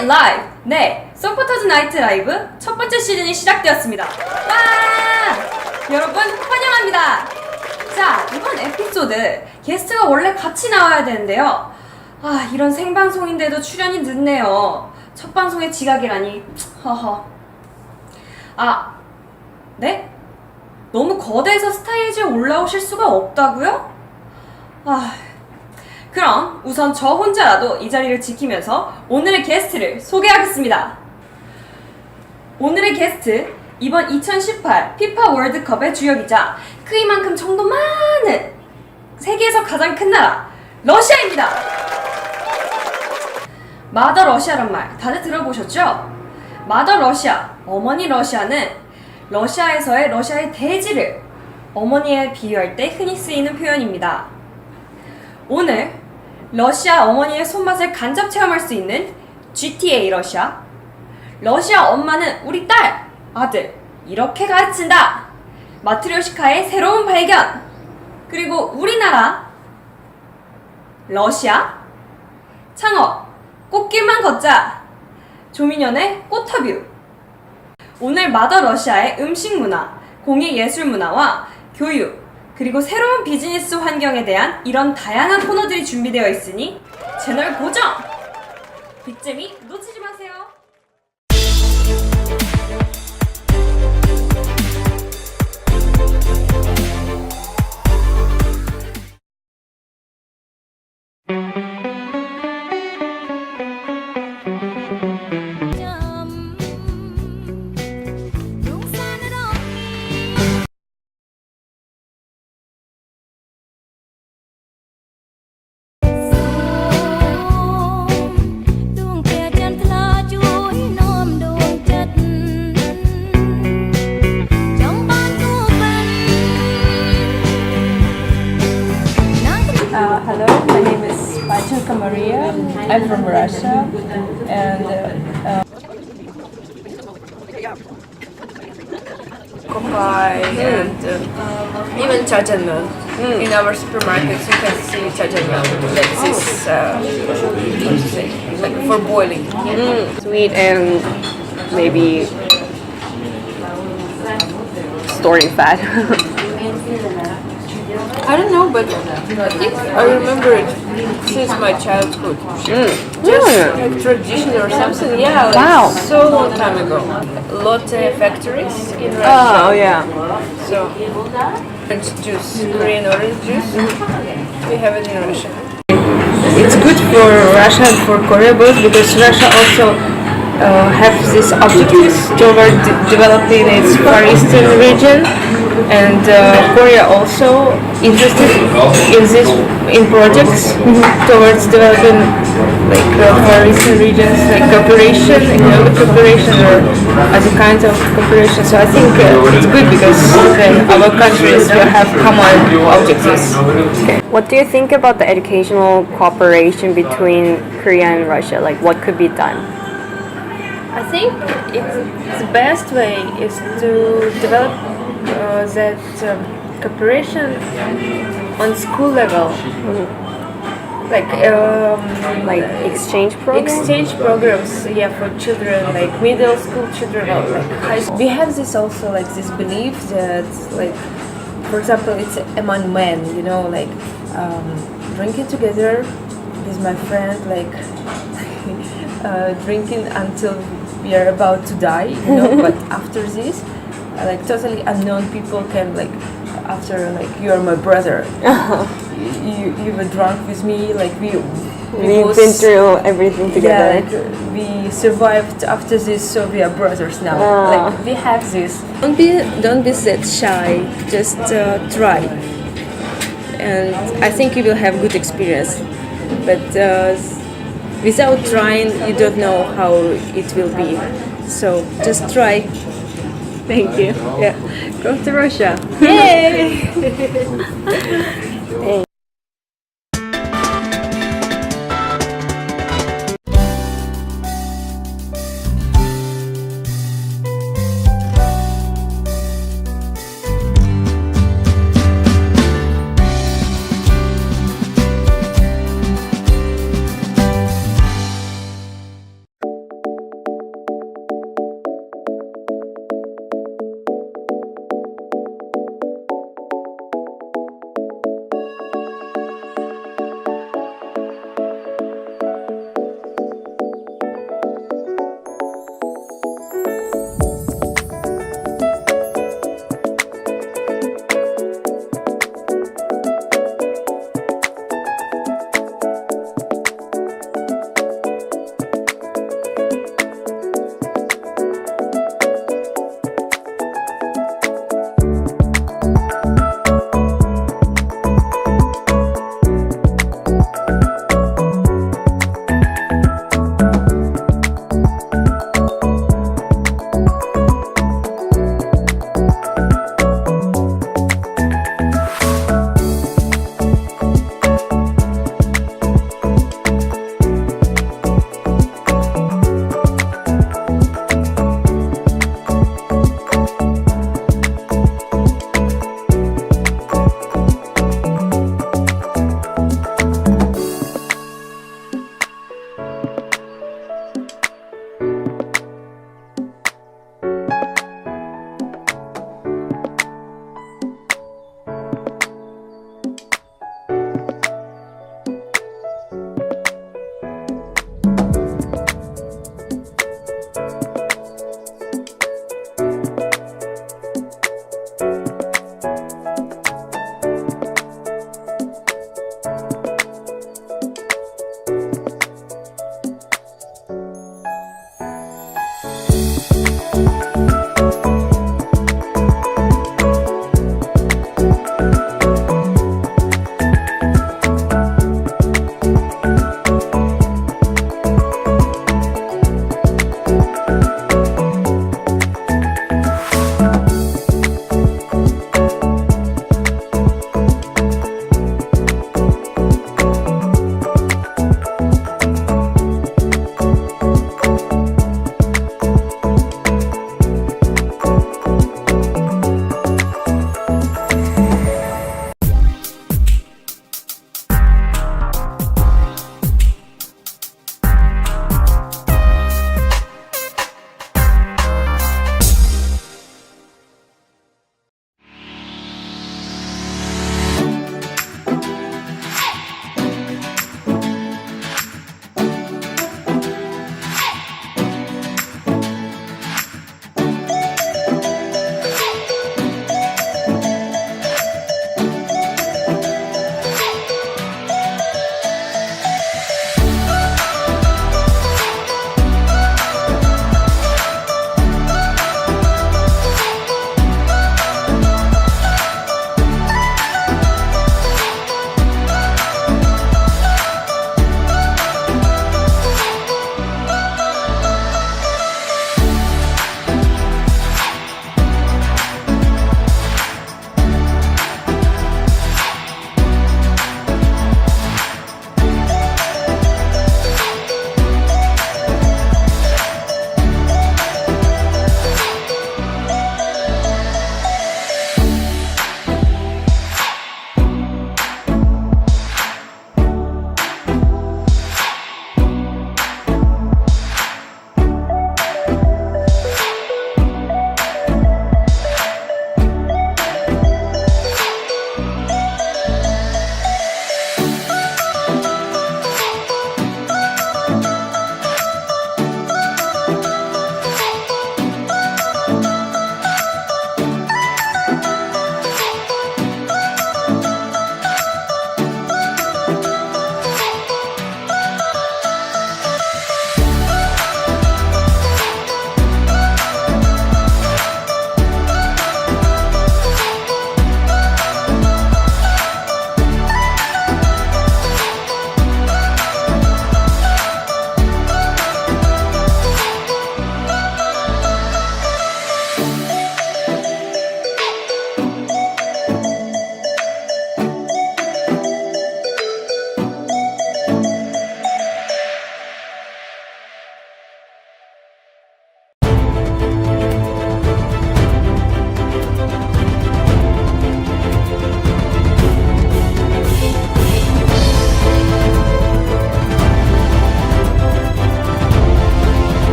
나이트 라이브! 네, 서포터즈 나이트 라이브 첫 번째 시즌이 시작되었습니다. 와! 여러분 환영합니다. 자, 이번 에피소드 게스트가 원래 같이 나와야 되는데요. 아, 이런 생방송인데도 출연이 늦네요. 첫 방송에 지각이라니. 허허. 아, 네? 너무 거대해서 스테이지에 올라오실 수가 없다고요? 아, 그럼 우선 저 혼자라도 이 자리를 지키면서 오늘의 게스트를 소개하겠습니다. 오늘의 게스트, 이번 2018 피파 월드컵의 주역이자 크기만큼 정도 많은 세계에서 가장 큰 나라 러시아입니다. 마더 러시아란 말 다들 들어보셨죠? 마더 러시아, 어머니 러시아는 러시아에서의 러시아의 대지를 어머니에 비유할 때 흔히 쓰이는 표현입니다. 오늘 러시아 어머니의 손맛을 간접 체험할 수 있는 GTA 러시아, 러시아 엄마는 우리 딸, 아들 이렇게 가르친다, 마트료시카의 새로운 발견, 그리고 우리나라 러시아 창업, 꽃길만 걷자, 조민현의 꽃터뷰. 오늘 마더 러시아의 음식 문화, 공예 예술 문화와 교육, 그리고 새로운 비즈니스 환경에 대한 이런 다양한 코너들이 준비되어 있으니 채널 고정! 빅재미 놓치지 마세요. Hello, my name is Pachenko Maria. I'm from Russia, and Kopai and even jajangmyeon. In our supermarkets, you can see jajangmyeon. That is how to say, like for boiling. Sweet and maybe storing fat. I don't know, but I think I remember it since my childhood. Just like tradition or something, yeah. Like Wow. So long time ago. Lotte factories in Russia. Oh yeah. So orange juice, Korean orange juice. We have it in Russia. It's good for Russia and for Korea both because Russia also have this objectives toward developing its Far Eastern region, and Korea also interested in this in projects towards developing like Far Eastern regions, like cooperation, economic cooperation, or other kinds of cooperation. So I think it's good because then our countries will have common objectives. What do you think about the educational cooperation between Korea and Russia? Like what could be done? I think the best way is to develop that cooperation on school level, like Exchange programs? exchange programs, yeah, for children, like middle school children or like high school. We have this also like this belief that like, for example, it's among men, you know, like drinking together with my friend, like drinking until we are about to die, you know. But after this, like totally unknown people can like, after like you are my brother, you were drunk with me, like We've been through everything together. yeah, like, we survived after this, so we are brothers now. Like we have this. Don't be that shy. Just try, and I think you will have good experience. But without trying, you don't know how it will be. So just try. Thank you. Yeah. Go to Russia. Yay!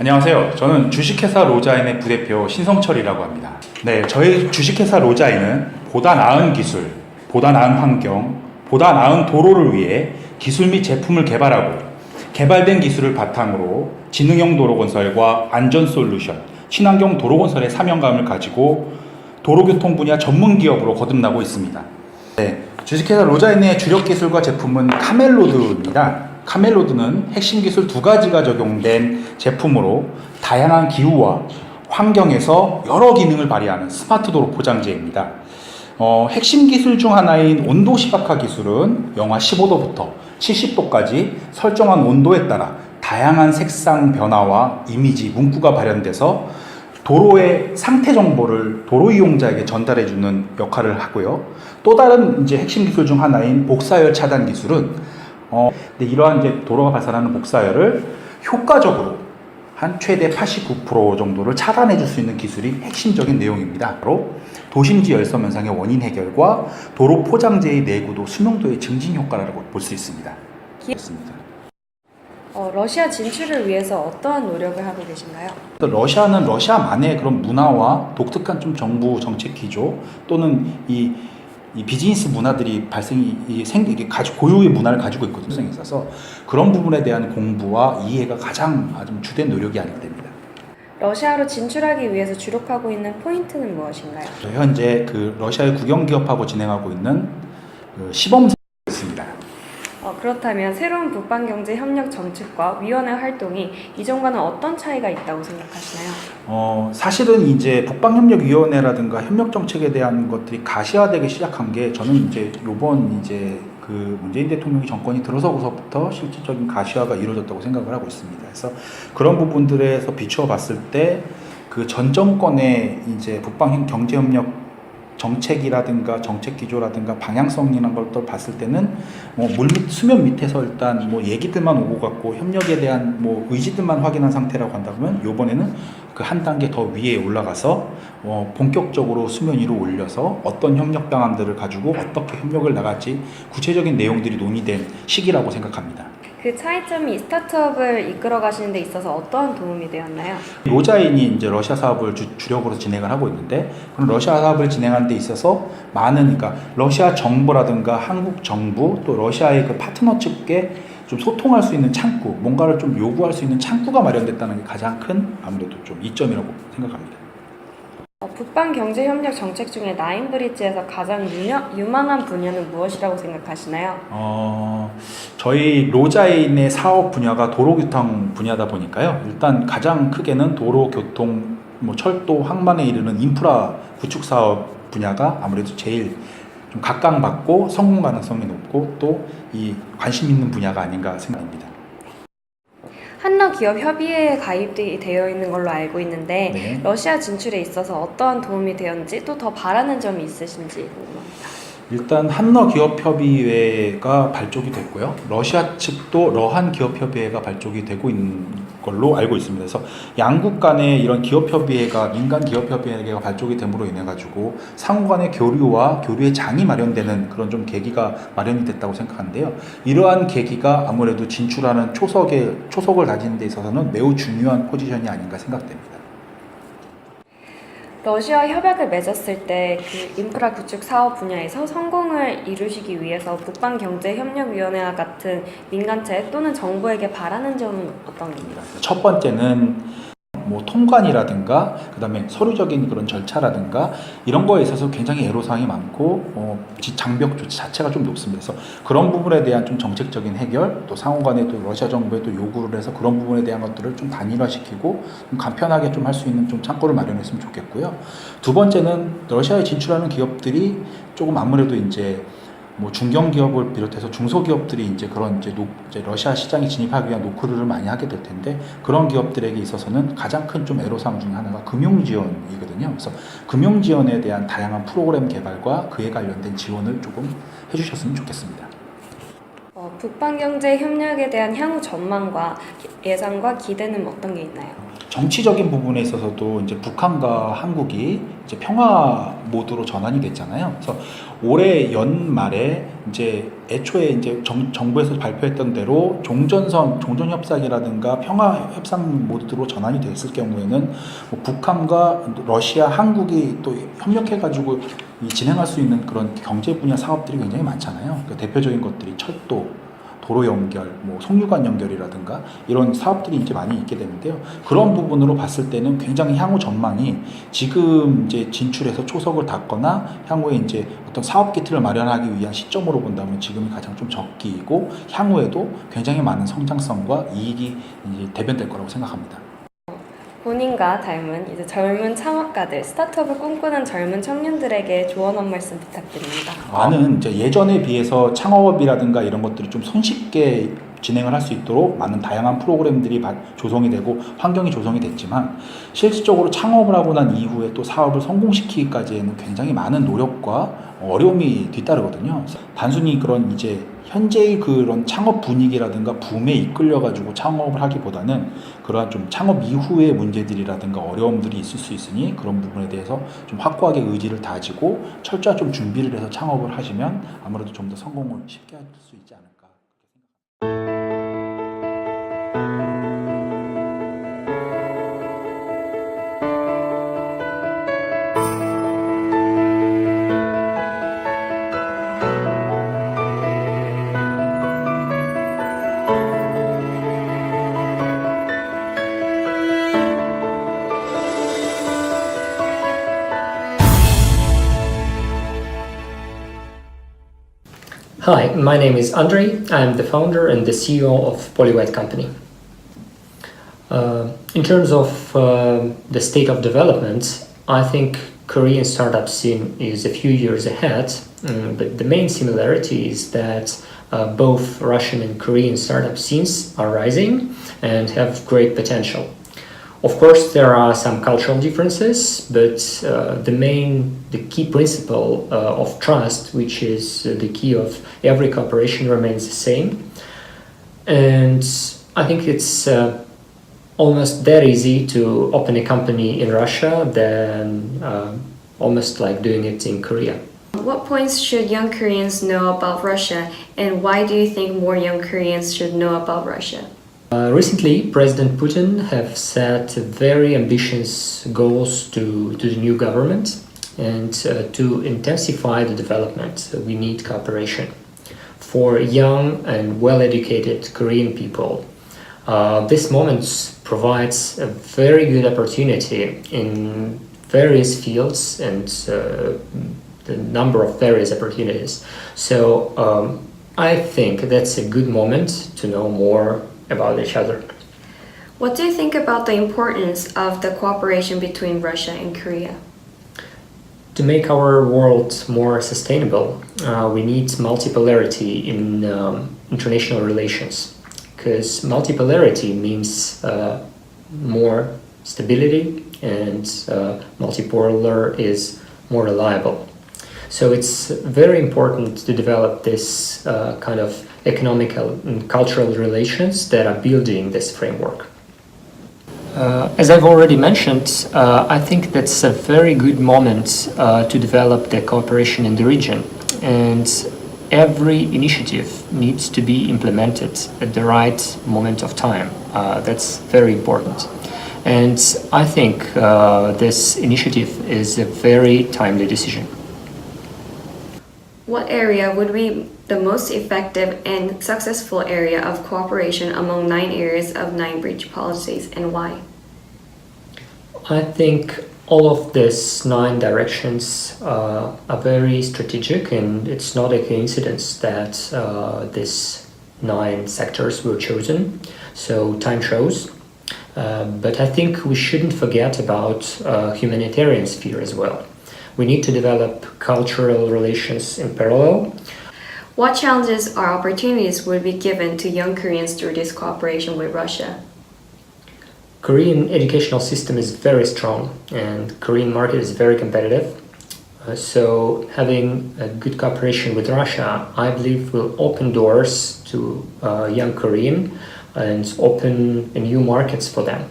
안녕하세요. 저는 주식회사 로자인의 부대표 신성철이라고 합니다. 네, 저희 주식회사 로자인은 보다 나은 기술, 보다 나은 환경, 보다 나은 도로를 위해 기술 및 제품을 개발하고 개발된 기술을 바탕으로 지능형 도로건설과 안전 솔루션, 친환경 도로건설의 사명감을 가지고 도로교통 분야 전문 기업으로 거듭나고 있습니다. 네, 주식회사 로자인의 주력 기술과 제품은 카멜로드입니다. 카멜로드는 핵심 기술 2가지가 적용된 제품으로 다양한 기후와 환경에서 여러 기능을 발휘하는 스마트 도로 포장재입니다. 핵심 기술 중 하나인 온도 시각화 기술은 영하 15도부터 70도까지 설정한 온도에 따라 다양한 색상 변화와 이미지, 문구가 발현돼서 도로의 상태 정보를 도로 이용자에게 전달해주는 역할을 하고요. 또 다른 이제 핵심 기술 중 하나인 복사열 차단 기술은 근데 이러한 이제 도로가 발산하는 복사열을 효과적으로 한 최대 89% 정도를 차단해 줄 수 있는 기술이 핵심적인 내용입니다. 바로 도심지 열섬 현상의 원인 해결과 도로 포장재의 내구도, 수명도의 증진 효과라고 볼 수 있습니다. 러시아 진출을 위해서 어떠한 노력을 하고 계신가요? 러시아는 러시아만의 그런 문화와 독특한 좀 정부 정책 기조 또는 이 비즈니스 문화들이 이게 고유의 문화를 가지고 있거든요. 성에 있어서 그런 부분에 대한 공부와 이해가 가장 주된 노력이 아닐 때입니다. 러시아로 진출하기 위해서 주력하고 있는 포인트는 무엇인가요? 현재 그 러시아의 국영 기업하고 진행하고 있는 시범 있습니다. 그렇다면 새로운 북방경제협력 정책과 위원회 활동이 이전과는 어떤 차이가 있다고 생각하시나요? 사실은 이제 북방협력위원회라든가 협력정책에 대한 것들이 가시화되기 시작한 게 저는 이제 요번 이제 그 문재인 대통령이 정권이 들어서고서부터 실질적인 가시화가 이루어졌다고 생각을 하고 있습니다. 그래서 그런 부분들에서 비추어 봤을 때 그 전 정권의 이제 북방경제협력 정책이라든가 정책 기조라든가 방향성이나 것들 봤을 때는 물 밑, 수면 밑에서 일단 얘기들만 오고 갔고 협력에 대한 의지들만 확인한 상태라고 한다면 이번에는 그 한 단계 더 위에 올라가서 본격적으로 수면 위로 올려서 어떤 협력 방안들을 가지고 어떻게 협력을 나갈지 구체적인 내용들이 논의된 시기라고 생각합니다. 그 차이점이 스타트업을 이끌어 가시는 데 있어서 어떠한 도움이 되었나요? 로자인이 이제 러시아 사업을 주력으로 진행을 하고 있는데 그런 러시아 사업을 진행하는 데 있어서 많은 그러니까 러시아 정부라든가 한국 정부 또 러시아의 그 파트너 측에 좀 소통할 수 있는 창구, 뭔가를 좀 요구할 수 있는 창구가 마련됐다는 게 가장 큰 아무래도 좀 이점이라고 생각합니다. 북방경제협력 정책 중에 나인브릿지에서 가장 유망한 분야는 무엇이라고 생각하시나요? 저희 로자인의 사업 분야가 도로교통 분야다 보니까요. 일단 가장 크게는 도로교통, 철도, 항만에 이르는 인프라 구축 사업 분야가 아무래도 제일 좀 각광받고 성공 가능성이 높고 또 이 관심 있는 분야가 아닌가 생각합니다. 한러기업협의회에 가입이 되어 있는 걸로 알고 있는데 네. 러시아 진출에 있어서 어떠한 도움이 되었는지 또 더 바라는 점이 있으신지 궁금합니다. 일단 한러기업협의회가 발족이 됐고요. 러시아 측도 러한기업협의회가 발족이 되고 있는 걸로 알고 있습니다. 그래서 양국 간의 이런 기업협의회가 민간 기업협의회가 발족이 됨으로 인해 가지고 상호 간의 교류와 교류의 장이 마련되는 그런 좀 계기가 마련이 됐다고 생각하는데요. 이러한 계기가 아무래도 진출하는 초석을 다지는 데 있어서는 매우 중요한 포지션이 아닌가 생각됩니다. 러시아 협약을 맺었을 때 그 인프라 구축 사업 분야에서 성공을 이루시기 위해서 북방경제협력위원회와 같은 민간체 또는 정부에게 바라는 점은 어떤 겁니까? 첫 번째는 통관이라든가 그다음에 서류적인 그런 절차라든가 이런 거에 있어서 굉장히 애로사항이 많고 장벽 조치 자체가 좀 높습니다. 그래서 그런 부분에 대한 좀 정책적인 해결 또 상호간에 또 러시아 정부에 또 요구를 해서 그런 부분에 대한 것들을 좀 단일화시키고 좀 간편하게 좀 할 수 있는 좀 창구를 마련했으면 좋겠고요. 두 번째는 러시아에 진출하는 기업들이 조금 아무래도 이제 중견기업을 비롯해서 중소기업들이 이제 그런 이제 러시아 시장에 진입하기 위한 노크를 많이 하게 될 텐데 그런 기업들에게 있어서는 가장 큰 좀 애로사항 중에 하나가 금융지원이거든요. 그래서 금융지원에 대한 다양한 프로그램 개발과 그에 관련된 지원을 조금 해주셨으면 좋겠습니다. 북방경제협력에 대한 향후 전망과 예상과 기대는 어떤 게 있나요? 정치적인 부분에 있어서도 이제 북한과 한국이 이제 평화 모드로 전환이 됐잖아요. 그래서 올해 연말에 이제 애초에 이제 정부에서 발표했던 대로 종전협상이라든가 평화협상 모드로 전환이 됐을 경우에는 뭐 북한과 러시아, 한국이 또 협력해가지고 진행할 수 있는 그런 경제 분야 사업들이 굉장히 많잖아요. 그 대표적인 것들이 철도, 도로 연결, 뭐 송유관 연결이라든가 이런 사업들이 이제 많이 있게 되는데요. 그런 부분으로 봤을 때는 굉장히 향후 전망이 지금 이제 진출해서 초석을 닫거나 향후에 이제 어떤 사업 기틀을 마련하기 위한 시점으로 본다면 지금이 가장 좀 적기이고 향후에도 굉장히 많은 성장성과 이익이 이제 대변될 거라고 생각합니다. 본인과 닮은 이제 젊은 창업가들, 스타트업을 꿈꾸는 젊은 청년들에게 조언 한 말씀 부탁드립니다. 많은 이제 예전에 비해서 창업이라든가 이런 것들이 좀 손쉽게 진행을 할 수 있도록 많은 다양한 프로그램들이 조성이 되고 환경이 조성이 됐지만 실질적으로 창업을 하고 난 이후에 또 사업을 성공시키기까지에는 굉장히 많은 노력과 어려움이 뒤따르거든요. 단순히 그런 이제 현재의 그런 창업 분위기라든가 붐에 이끌려 가지고 창업을 하기보다는 그러한 좀 창업 이후의 문제들이라든가 어려움들이 있을 수 있으니 그런 부분에 대해서 좀 확고하게 의지를 다지고 철저히 좀 준비를 해서 창업을 하시면 아무래도 좀 더 성공을 쉽게 할 수 있지 않을까. Hi, my name is Andrei. I'm the founder and the CEO of Polywhite Company. In terms of the state of development, I think Korean startup scene is a few years ahead, but the main similarity is that both Russian and Korean startup scenes are rising and have great potential. Of course, there are some cultural differences, but the key principle of trust, which is the key of every cooperation, remains the same. And I think it's almost that easy to open a company in Russia than almost like doing it in Korea. What points should young Koreans know about Russia, and why do you think more young Koreans should know about Russia? Recently, President Putin have set very ambitious goals to the new government, and to intensify the development, we need cooperation. For young and well-educated Korean people, this moment provides a very good opportunity in various fields and the number of various opportunities. So I think that's a good moment to know more about each other. What do you think about the importance of the cooperation between Russia and Korea? To make our world more sustainable, we need multipolarity in international relations, because multipolarity means more stability, and multipolar is more reliable. So it's very important to develop this kind of economical and cultural relations that are building this framework. As I've already mentioned, I think that's a very good moment to develop the cooperation in the region, and every initiative needs to be implemented at the right moment of time. That's very important. And I think this initiative is a very timely decision. What area would be the most effective and successful area of cooperation among 9 areas of 9 bridge policies, and why? I think all of these 9 directions are very strategic, and it's not a coincidence that these 9 sectors were chosen. So time shows. But I think we shouldn't forget about humanitarian sphere as well. We need to develop cultural relations in parallel. What challenges or opportunities would be given to young Koreans through this cooperation with Russia? Korean educational system is very strong, and Korean market is very competitive. So having a good cooperation with Russia, I believe, will open doors to young Korean and open new markets for them.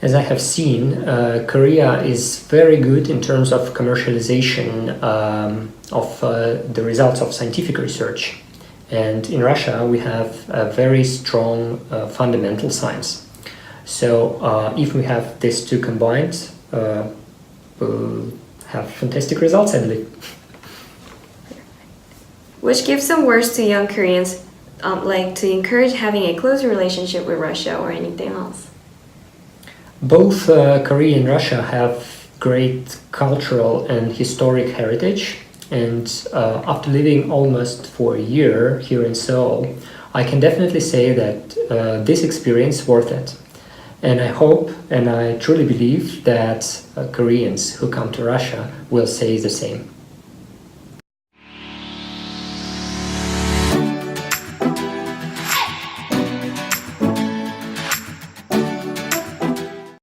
As I have seen, Korea is very good in terms of commercialization of the results of scientific research. And in Russia, we have a very strong fundamental science. So if we have these two combined, we'll have fantastic results, I believe. Which gives some words to young Koreans, like to encourage having a close relationship with Russia or anything else? Both Korea and Russia have great cultural and historic heritage, and after living almost for a year here in Seoul, I can definitely say that this experience worth it. And I hope and I truly believe that Koreans who come to Russia will say the same.